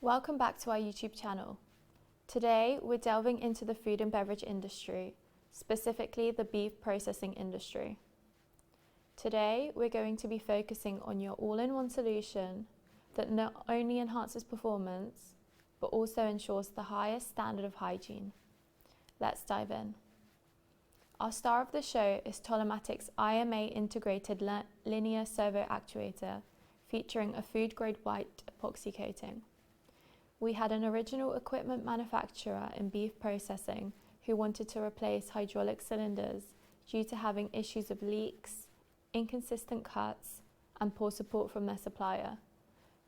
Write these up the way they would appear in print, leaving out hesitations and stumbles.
Welcome back to our YouTube channel. Today we're delving into the food and beverage industry, specifically the beef processing industry. Today we're going to be focusing on your all-in-one solution that not only enhances performance, but also ensures the highest standard of hygiene. Let's dive in. Our star of the show is Tolomatic's IMA integrated linear servo actuator, featuring a food-grade white epoxy coating. We had an original equipment manufacturer in beef processing who wanted to replace hydraulic cylinders due to having issues of leaks, inconsistent cuts, and poor support from their supplier.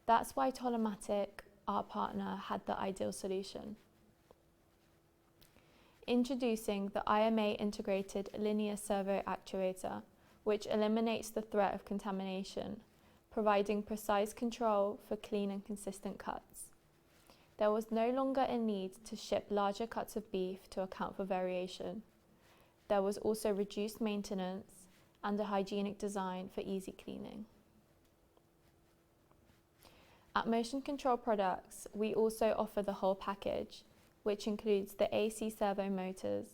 That's why Tolomatic, our partner, had the ideal solution. Introducing the IMA integrated linear servo actuator, which eliminates the threat of contamination, providing precise control for clean and consistent cuts. There was no longer a need to ship larger cuts of beef to account for variation. There was also reduced maintenance and a hygienic design for easy cleaning. At Motion Control Products, we also offer the whole package, which includes the AC servo motors,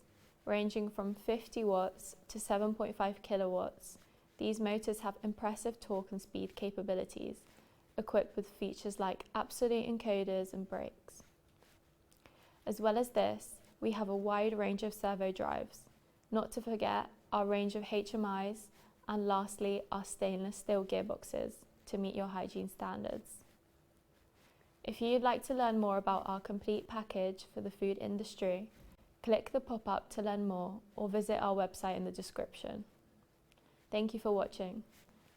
ranging from 50 watts to 7.5 kilowatts. These motors have impressive torque and speed capabilities, equipped with features like absolute encoders and brakes. As well as this, we have a wide range of servo drives, not to forget our range of HMIs, and lastly, our stainless steel gearboxes to meet your hygiene standards. If you'd like to learn more about our complete package for the food industry, click the pop-up to learn more or visit our website in the description. Thank you for watching.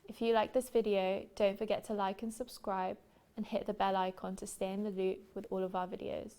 If you like this video, don't forget to like and subscribe and hit the bell icon to stay in the loop with all of our videos.